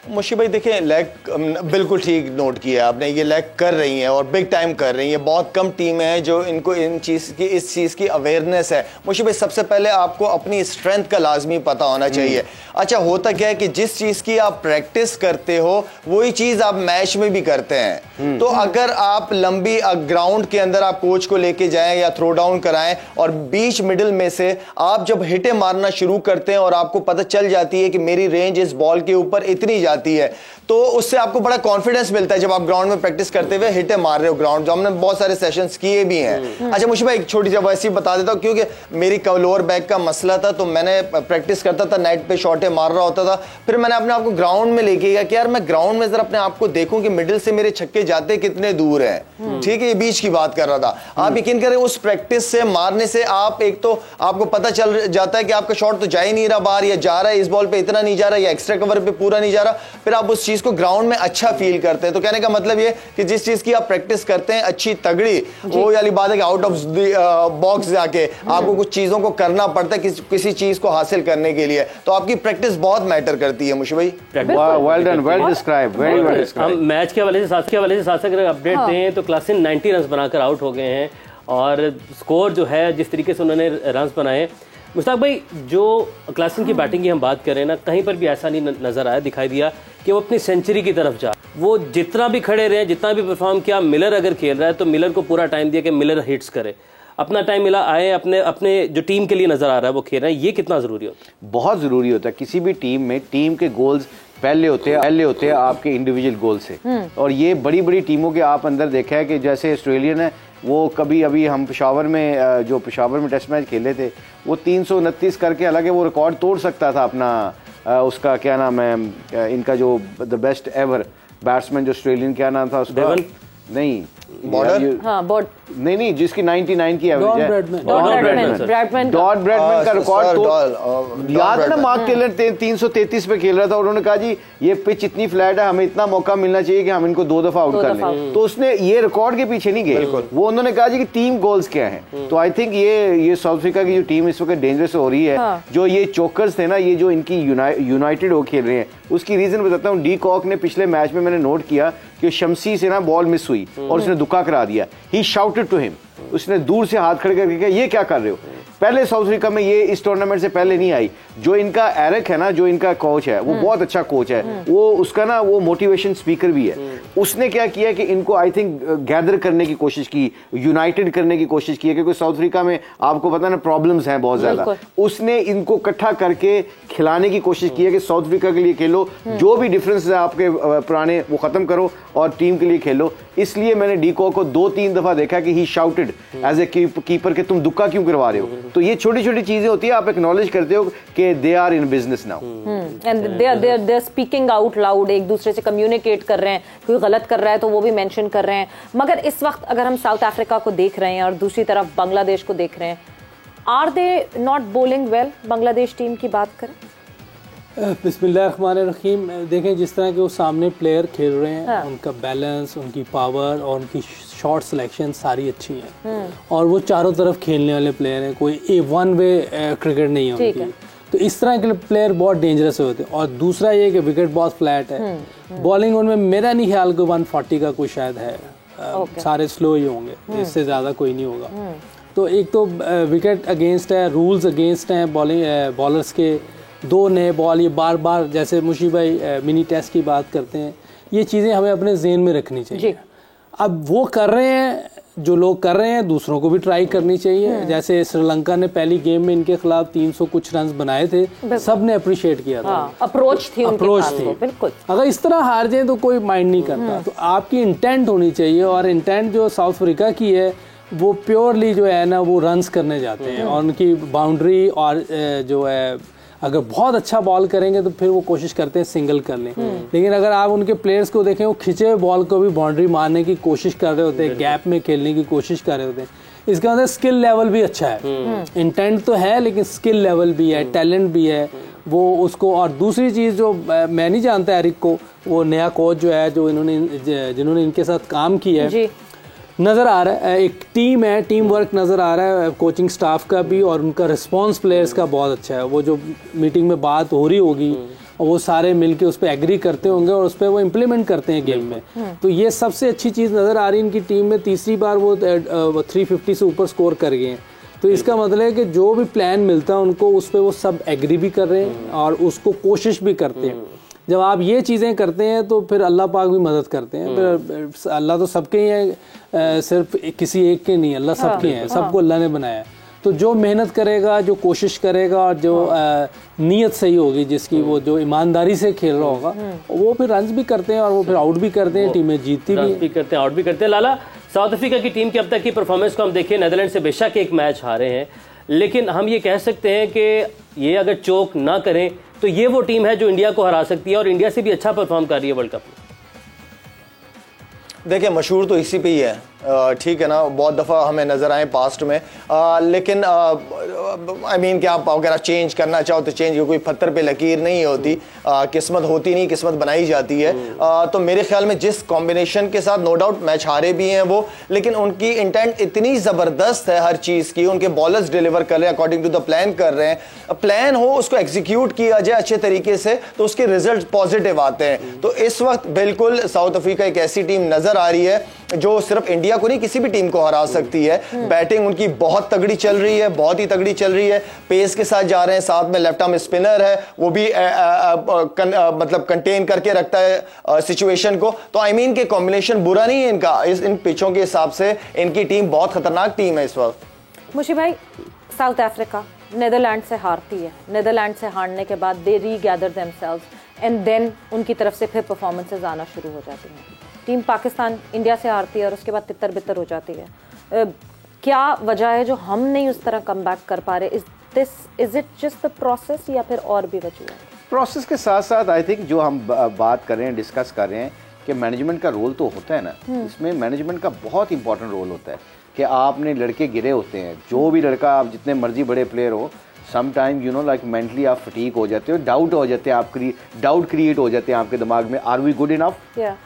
मुशी भाई देखिए, लेग बिल्कुल ठीक नोट किया आपने, ये लेग कर रही हैं और बिग टाइम कर रही हैं। बहुत कम टीमें हैं जो इनको इस चीज़ की अवेयरनेस है। मुशी भाई सबसे पहले आपको अपनी स्ट्रेंथ का लाजमी पता होना चाहिए। अच्छा, होता क्या है कि जिस चीज़ की आप प्रैक्टिस करते हो वही चीज़ आप मैच में भी करते हैं। तो अगर आप लंबी ग्राउंड के अंदर आप कोच को लेके जाएं या थ्रो डाउन कराएं और बीच मिडिल में से आप जब हिटें मारना शुरू करते हैं और आपको पता चल जाती है कि मेरी रेंज इस बॉल के ऊपर इतनी जाती है, तो उससे आपको बड़ा कॉन्फिडेंस मिलता है जब आप ग्राउंड में प्रैक्टिस करते हुए हिटें मार रहे हो ग्राउंड, जो हमने बहुत सारे सेशंस किए भी हैं। अच्छा मुझे भाई एक छोटी सी वैसी बता देता हूँ, क्योंकि मेरी लोअर बैक का मसला था, तो मैंने प्रैक्टिस करता था, नेट पे शॉटें मार रहा होता था। फिर मैंने अपने आप को ग्राउंड में लेके गया कि यार मैं ग्राउंड में जरा अपने आप को देखूं कि मिडिल से मेरे छक्के जाते कितने दूर हैं। ठीक है, ये बीच की बात कर रहा था। आप यकीन करें उस प्रैक्टिस से मारने से आप एक तो आपको पता चल जाता है कि आपका शॉट तो जा ही नहीं रहा बाहर, या जा रहा है इस बॉल पे इतना नहीं जा रहा, या एक्स्ट्रा कवर पे पूरा नहीं जा रहा। फिर आप उस चीज को ग्राउंड में अच्छा फील करते हैं। तो कहने का मतलब ये कि जिस चीज की आप प्रैक्टिस करते हैं अच्छी तगड़ी, वो वाली बात है कि आउट ऑफ बॉक्स जाके आपको कुछ चीजों को करना पड़ता है किसी चीज को हासिल करने के लिए। तो आपकी प्रैक्टिस बहुत मैटर करती है मुशी भाई। Well done, well describe, very well describe. हम मैच के हवाले से साथ अगर अपडेट दें तो क्लासन 90 रन बनाकर आउट हो गए हैं, और स्कोर जो है जिस तरीके से उन्होंने रन बनाए। मुश्ताक भाई, जो क्लासन की बैटिंग की हम बात कर रहे हैं ना, कहीं पर भी ऐसा नहीं नजर आया, दिखाई दिया कि वो अपनी सेंचुरी की तरफ जा, वो जितना भी खड़े रहे, जितना भी परफॉर्म किया, मिलर अगर खेल रहा है तो मिलर को पूरा टाइम दिया कि मिलर हिट्स करे, अपना टाइम मिला, आए अपने जो टीम के लिए नजर आ रहा है वो खेल रहे हैं। ये कितना जरूरी होता है? बहुत जरूरी होता है। किसी भी टीम में टीम के गोल्स पहले होते हैं आपके इंडिविजुअल गोल से। और ये बड़ी बड़ी टीमों के आप अंदर देखा है कि जैसे ऑस्ट्रेलियन है, वो कभी अभी हम पेशावर में टेस्ट मैच खेले थे, वो 329 करके, हालांकि वो रिकॉर्ड तोड़ सकता था अपना, उसका क्या नाम है, इनका जो द बेस्ट एवर बैट्समैन जो ऑस्ट्रेलियन, क्या नाम था उसका, नहीं बॉर्डर, हाँ नहीं जिसकी 99 की एवरेज है, डॉट ब्रैडमैन का रिकॉर्ड तो याद है ना। मार्क टेलर 333 पे खेल रहा था, उन्होंने कहा जी ये पिच इतनी फ्लैट है, हमें इतना मौका मिलना चाहिए कि हम इनको 2 दफा आउट कर लें। तो उसने ये रिकॉर्ड के पीछे नहीं गए, वो उन्होंने कहा जी कि टीम गोल्स क्या हैं। तो आई थिंक ये साउथ अफ्रीका की जो टीम इस वक्त डेंजरस हो रही है, जो ये चोकर्स थे ना, ये जो इनकी यूनाइटेड हो खेल रहे हैं, उसकी रीजन बताता हूँ। डी कॉक ने पिछले मैच में मैंने नोट किया कि शमसी से ना बॉल मिस हुई और उसने दुक्का करा दिया। ही शाउटेड टू हिम, उसने दूर से हाथ खड़े करके कहा ये क्या कर रहे हो। पहले साउथ अफ्रीका में ये इस टूर्नामेंट से पहले नहीं आई। जो इनका एरिक है ना, जो इनका कोच है, वो बहुत अच्छा कोच है, वो उसका ना वो मोटिवेशन स्पीकर भी है। उसने क्या किया कि इनको आई थिंक गैदर करने की कोशिश की, यूनाइटेड करने की कोशिश की है, क्योंकि साउथ अफ्रीका में आपको पता ना प्रॉब्लम्स हैं बहुत ज्यादा। उसने इनको इकट्ठा करके खिलाने की कोशिश की है कि साउथ अफ्रीका के लिए खेलो, जो भी डिफरेंस है आपके पुराने वो खत्म करो और टीम के लिए खेलो। इसलिए मैंने डी कॉक को 2-3 दफा देखा कि ही शाउटेड एज ए कीपर कि तुम दुक्का क्यों करवा रहे हो। तो ये छोटी छोटी चीजें होती है, आप एक्नॉलेज करते हो कि they are in business now and they are speaking out loud, एक दूसरे से कम्युनिकेट कर रहे हैं, कोई गलत कर रहा है तो वो भी मेंशन कर रहे हैं। मगर इस वक्त अगर हम साउथ अफ्रीका को देख रहे हैं और दूसरी तरफ बांग्लादेश को देख रहे हैं, are they not bowling well? Bangladesh team की बात करें, बिस्मिल्लाहिर्रहमानिर्रहीम, देखें जिस तरह के वो सामने प्लेयर खेल रहे हैं, उनका बैलेंस, उनकी पावर और उनकी शॉट सिलेक्शन सारी अच्छी है, और वो चारों तरफ खेलने वाले प्लेयर हैं, कोई वन वे क्रिकेट नहीं है उनकी। तो इस तरह के प्लेयर बहुत डेंजरस होते हैं। और दूसरा ये कि विकेट बहुत फ्लैट है, बॉलिंग उनमें मेरा नहीं ख्याल को 140 का कोई शायद है, सारे स्लो ही होंगे, इससे ज़्यादा कोई नहीं होगा। तो एक तो विकेट अगेंस्ट है, रूल्स अगेंस्ट हैं बॉलर्स के, 2 नए बॉल, ये बार बार जैसे मुशी भाई मिनी टेस्ट की बात करते हैं, ये चीज़ें हमें अपने ज़हन में रखनी चाहिए। अब वो कर रहे हैं, जो लोग कर रहे हैं, दूसरों को भी ट्राई करनी चाहिए। जैसे श्रीलंका ने पहली गेम में इनके खिलाफ 300 कुछ रन बनाए थे, सब ने अप्रिशिएट किया था। अप्रोच थी बिल्कुल। अगर इस तरह हार जाए तो कोई माइंड नहीं करता। तो आपकी इंटेंट होनी चाहिए, और इंटेंट जो साउथ अफ्रीका की है वो प्योरली जो है ना वो रन्स करने जाते हैं, और उनकी बाउंड्री और जो है अगर बहुत अच्छा बॉल करेंगे तो फिर वो कोशिश करते हैं सिंगल कर लें। लेकिन अगर आप उनके प्लेयर्स को देखें, वो खिंचे हुए बॉल को भी बाउंड्री मारने की कोशिश कर रहे होते हैं, गैप में खेलने की कोशिश कर रहे होते हैं। इसका मतलब स्किल लेवल भी अच्छा है, इंटेंट तो है लेकिन स्किल लेवल भी है, टैलेंट भी है वो उसको। और दूसरी चीज़ जो मैं नहीं जानता एरिक को, वो नया कोच जो है, जो जिन्होंने इनके साथ काम किया है, नज़र आ रहा है एक टीम है, टीम वर्क नज़र आ रहा है कोचिंग स्टाफ का भी, और उनका रिस्पांस प्लेयर्स का बहुत अच्छा है। वो जो मीटिंग में बात हो रही होगी और वो सारे मिलके उस पर एग्री करते होंगे और उस पर वो इम्प्लीमेंट करते हैं गेम में। तो ये सबसे अच्छी चीज़ नज़र आ रही है इनकी टीम में। तीसरी बार वो 350 से ऊपर स्कोर कर गए हैं, तो इसका मतलब है कि जो भी प्लान मिलता है उनको उस पर वो सब एग्री भी कर रहे हैं और उसको कोशिश भी करते हैं। जब आप ये चीज़ें करते हैं तो फिर अल्लाह पाक भी मदद करते हैं। फिर अल्लाह तो सबके ही है, सिर्फ किसी एक के नहीं, अल्लाह सबके हैं, सबको अल्लाह ने बनाया है। तो जो मेहनत करेगा, जो कोशिश करेगा और जो नीयत सही होगी जिसकी, वो जो ईमानदारी से खेल रहा होगा, वो फिर रन्स भी करते हैं और वो फिर आउट भी करते हैं, टीमें जीतती भी करते हैं, आउट भी करते हैं। लाला, साउथ अफ्रीका की टीम की अब तक की परफॉर्मेंस को हम देखें, नीदरलैंड से बेशक एक मैच हारे हैं, लेकिन हम ये कह सकते हैं कि ये अगर चोक ना करें तो ये वो टीम है जो इंडिया को हरा सकती है और इंडिया से भी अच्छा परफॉर्म कर रही है वर्ल्ड कप में। देखिए, मशहूर तो इसी पे ही है, ठीक है ना, बहुत दफ़ा हमें नज़र आए पास्ट में, लेकिन आई मीन कि आप अगर चेंज करना चाहो तो चेंज, कोई पत्थर पे लकीर नहीं होती, किस्मत होती नहीं, किस्मत बनाई जाती है। तो मेरे ख्याल में जिस कॉम्बिनेशन के साथ नो डाउट मैच हारे भी हैं वो, लेकिन उनकी इंटेंट इतनी ज़बरदस्त है हर चीज़ की, उनके बॉलर्स डिलीवर कर रहे हैं, अकॉर्डिंग टू द प्लान कर रहे हैं। प्लान हो, उसको एग्जीक्यूट किया जाए अच्छे तरीके से तो उसके रिजल्ट पॉजिटिव आते हैं। तो इस वक्त बिल्कुल साउथ अफ्रीका एक ऐसी टीम नज़र आ रही है जो सिर्फ इंडिया को नहीं, किसी भी टीम को हरा सकती है। बैटिंग उनकी बहुत तगड़ी चल रही है, बहुत ही तगड़ी चल रही है, पेस के साथ जा रहे हैं, साथ में लेफ्ट आर्म स्पिनर है, वो भी मतलब कंटेन करके रखता है सिचुएशन को। तो आई मीन के कॉम्बिनेशन बुरा नहीं है इनका, इन पिचों के हिसाब से इनकी टीम बहुत खतरनाक टीम है इस वक्त। मुशी भाई, साउथ अफ्रीका नीदरलैंड से हारती है, नीदरलैंड से हारने के बाद दे रीगैदर देमसेल्व्स एंड देन उनकी तरफ से फिर परफॉर्मेंसेज आना शुरू हो जाती हैं। टीम पाकिस्तान इंडिया से हारती है और उसके बाद तितर बितर हो जाती है। क्या वजह है जो हम नहीं उस तरह कम बैक कर पा रहे? Is it just the process या फिर और भी वजह है? प्रोसेस के साथ साथ आई थिंक जो हम बात कर रहे हैं, डिस्कस कर रहे हैं कि मैनेजमेंट का रोल तो होता है ना, इसमें मैनेजमेंट का बहुत इंपॉर्टेंट रोल होता है कि आपने लड़के गिरे होते हैं, जो भी लड़का, आप जितने मर्जी बड़े प्लेयर हो, some time you know like mentally आप फटीक हो जाते हो, डाउट हो जाते हैं, आप डाउट क्रिएट हो जाते हैं आपके दिमाग में, आर वी गुड इनफ,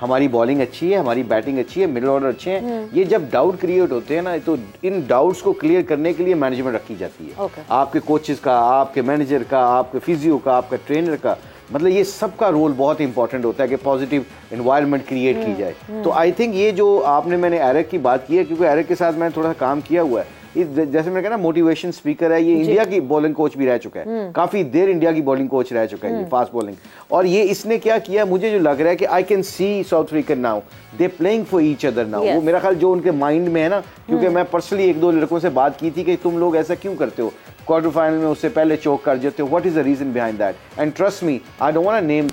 हमारी बॉलिंग अच्छी है, हमारी बैटिंग अच्छी है, मिडिल ऑर्डर अच्छे हैं। ये जब डाउट क्रिएट होते हैं ना, तो इन डाउट्स को क्लियर करने के लिए मैनेजमेंट रखी जाती है। आपके कोचेस का, आपके मैनेजर का, आपके फिजियो का, आपका ट्रेनर का, मतलब ये सबका रोल बहुत इंपॉर्टेंट होता है कि पॉजिटिव एनवायरनमेंट क्रिएट की जाए। तो आई थिंक ये जो आपने, मैंने एरिक की बात की है, क्योंकि एरिक के साथ मैंने थोड़ा सा काम किया हुआ है, जैसे मैंने कहा ना, मोटिवेशन स्पीकर है, ये इंडिया की बॉलिंग कोच भी रह चुका है, काफी देर इंडिया की बॉलिंग कोच रह चुका है, ये फास्ट बॉलिंग। और ये इसने क्या किया, मुझे जो लग रहा है कि I can see south African now they playing for each other now. वो मेरा ख्याल जो उनके माइंड में है ना, क्योंकि मैं पर्सनली एक दो लड़कों से बात की थी कि तुम लोग ऐसा क्यों करते हो, क्वार्टर फाइनल में उससे पहले चोक कर जाते हो, what is the reason behind that, and trust me, I don't want to name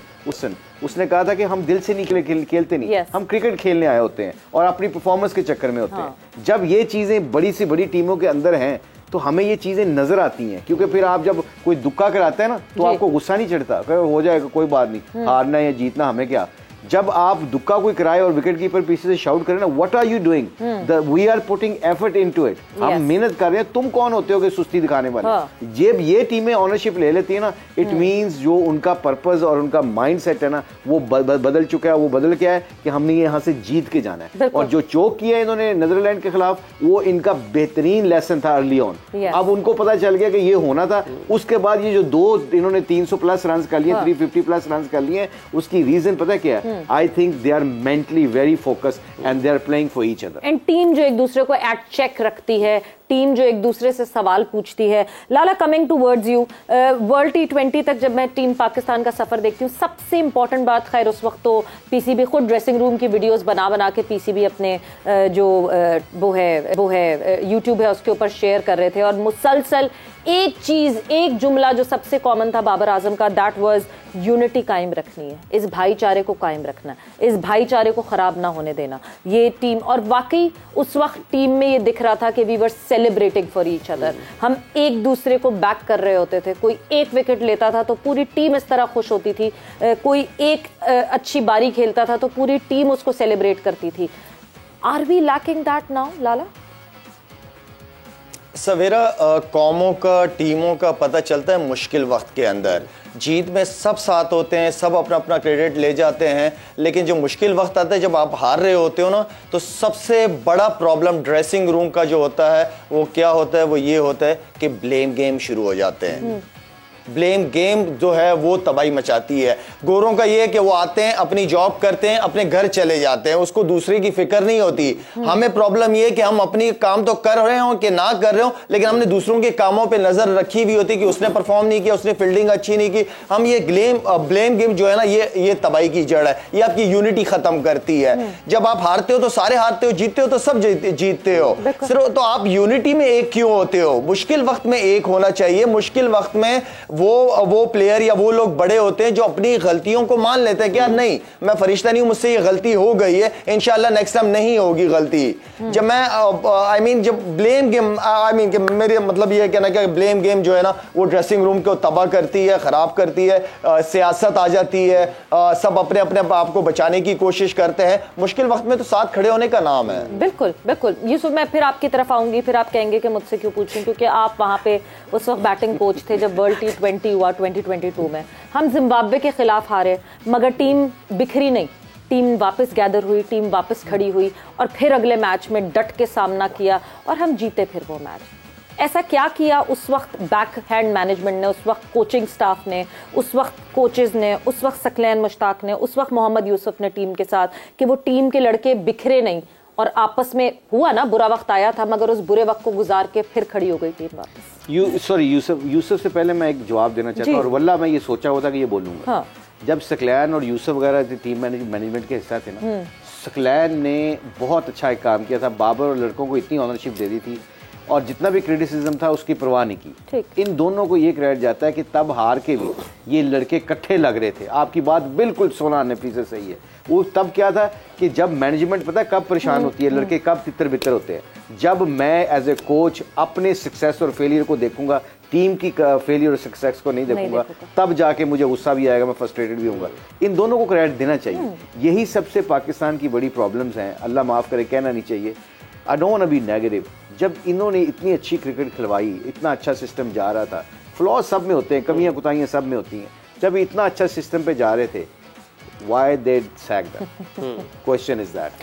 उसने कहा था कि हम दिल से नहीं खेलते नहीं, हम क्रिकेट खेलने आए होते हैं और अपनी परफॉर्मेंस के चक्कर में होते हैं। जब ये चीजें बड़ी से बड़ी टीमों के अंदर हैं तो हमें ये चीजें नजर आती हैं, क्योंकि फिर आप जब कोई दुक्का कराता है ना, तो आपको गुस्सा नहीं चढ़ता, हो जाएगा कोई बात नहीं, हारना या जीतना हमें क्या। जब आप दुक्का कोई कराए और विकेट कीपर पीछे से शाउट करे ना, what are you doing, we are putting effort into it, हम मेहनत कर रहे हैं, तुम कौन होते हो कि सुस्ती दिखाने वाले। जब ये टीमें ओनरशिप ले लेती है ना, इट मींस जो उनका पर्पस और उनका माइंडसेट है ना, वो बदल चुका है। वो बदल क्या है कि हमने यहाँ से जीत के जाना है। और जो चोक किया इन्होंने नीदरलैंड के खिलाफ, वो इनका बेहतरीन लेसन था अर्ली ऑन। अब उनको पता चल गया कि ये होना था। उसके बाद ये जो दो इन्होंने 300 प्लस रन कर लिए, 350 प्लस रन कर लिए, उसकी रीजन पता क्या है? I think they are mentally very focused and they are playing for each other. And team जो एक दूसरे को एट चेक रखती है, टीम जो एक दूसरे से सवाल पूछती है। Lala, coming towards you, world T20 तक जब मैं टीम पाकिस्तान का सफर देखती हूँ, सबसे इंपॉर्टेंट बात, खैर उस वक्त तो पीसीबी खुद ड्रेसिंग रूम की वीडियोस बना के पीसीबी अपने जो वो है यूट्यूब है उसके ऊपर शेयर कर रहे थे, और मुसलसल एक चीज, एक जुमला जो सबसे कॉमन था बाबर आजम का, दैट वाज यूनिटी कायम रखनी है, इस भाईचारे को कायम रखना है, इस भाईचारे को खराब ना होने देना ये टीम। और वाकई उस वक्त टीम में ये दिख रहा था कि we were celebrating for each other, हम एक दूसरे को बैक कर रहे होते थे। कोई एक विकेट लेता था तो पूरी टीम इस तरह खुश होती थी, कोई एक अच्छी बारी खेलता था तो पूरी टीम उसको सेलिब्रेट करती थी। Are we lacking that now Lala? सवेरा, कौमों का, टीमों का पता चलता है मुश्किल वक्त के अंदर। जीत में सब साथ होते हैं, सब अपना अपना क्रेडिट ले जाते हैं, लेकिन जो मुश्किल वक्त आता है, जब आप हार रहे होते हो ना, तो सबसे बड़ा प्रॉब्लम ड्रेसिंग रूम का जो होता है वो क्या होता है? वो ये होता है कि ब्लेम गेम शुरू हो जाते हैं। ब्लेम गेम जो है वो तबाही मचाती है। गोरों का ये है कि वो आते हैं, अपनी जॉब करते हैं, अपने घर चले जाते हैं, उसको दूसरे की फिक्र नहीं होती। हमें प्रॉब्लम ये है कि हम अपनी काम तो कर रहे हो कि ना कर रहे हो, लेकिन हमने दूसरों के कामों पे नजर रखी हुई होती कि उसने परफॉर्म नहीं किया, उसने फील्डिंग अच्छी नहीं की। हम ये ब्लेम गेम जो है ना, ये तबाही की जड़ है, ये आपकी यूनिटी खत्म करती है। जब आप हारते हो तो सारे हारते हो, जीतते हो तो सब जीतते हो, सिर्फ तो आप यूनिटी में एक क्यों होते हो? मुश्किल वक्त में एक होना चाहिए। मुश्किल वक्त में वो प्लेयर या वो लोग बड़े होते हैं जो अपनी गलतियों को मान लेते हैं कि यार नहीं, मैं फरिश्ता नहीं हूं, मुझसे ये गलती हो गई है, इंशाल्लाह नेक्स्ट टाइम नहीं होगी गलती। जब मैं जब ब्लेम गेम मेरे मतलब ये कहना कि ब्लेम गेम जो है ना, वो ड्रेसिंग रूम को तबाह करती है, खराब करती है, सियासत आ जाती है, सब अपने अपने आप को बचाने की कोशिश करते हैं। मुश्किल वक्त में तो साथ खड़े होने का नाम है। बिल्कुल बिल्कुल। यूसुफ, मैं फिर आपकी तरफ आऊंगी, फिर आप कहेंगे कि मुझसे क्यों पूछूं, क्योंकि आप वहां पे उस वक्त बैटिंग कोच थे जब वर्ल्ड T20 हुआ 2022 में। हम जिम्बाब्वे के खिलाफ हारे, मगर टीम बिखरी नहीं, टीम वापस गैदर हुई, टीम वापस खड़ी हुई और फिर अगले मैच में डट के सामना किया और हम जीते फिर वो मैच। ऐसा क्या किया उस वक्त बैक हैंड मैनेजमेंट ने, उस वक्त कोचिंग स्टाफ ने, उस वक्त कोचेज ने, उस वक्त सकलैन मुश्ताक ने, उस वक्त मोहम्मद यूसुफ ने टीम के साथ, कि वो टीम के लड़के बिखरे नहीं और आपस में हुआ ना, बुरा वक्त आया था मगर उस बुरे वक्त को गुजार के फिर खड़ी हो गई टीम वापस। यूसुफ से पहले मैं एक जवाब देना चाहता हूँ, और वल्लाह मैं ये सोचा होता कि ये बोलूंगा। हाँ। जब सकलैन और यूसुफ वगैरह टीम मैनेजमेंट के हिस्सा थे ना, सकलैन ने बहुत अच्छा एक काम किया था, बाबर और लड़कों को इतनी ऑनरशिप दे दी थी और जितना भी क्रिटिसिज्म था उसकी परवाह नहीं की। इन दोनों को ये क्रेडिट जाता है कि तब हार के भी ये लड़के इकट्ठे लग रहे थे। आपकी बात बिल्कुल 16% सही है। वो तब क्या था कि जब मैनेजमेंट पता है कब परेशान होती है, लड़के कब तितर बितर होते हैं, जब मैं एज ए कोच अपने सक्सेस और फेलियर को देखूंगा, टीम की फेलियर और सक्सेस को नहीं देखूंगा, तब जाके मुझे गुस्सा भी आएगा, मैं फ्रस्ट्रेटेड भी होऊंगा। इन दोनों को क्रेडिट देना चाहिए। यही सबसे पाकिस्तान की बड़ी प्रॉब्लम्स हैं, अल्लाह माफ़ करे, कहना नहीं चाहिए। I don't want to be negative. जब इन्होंने इतनी अच्छी क्रिकेट खिलवाई, इतना अच्छा सिस्टम जा रहा था, फ्लॉज सब में होते हैं, कमियां कुताहियां सब में होती हैं, जब इतना अच्छा सिस्टम पे जा रहे थे, why they sacked them? Question is that.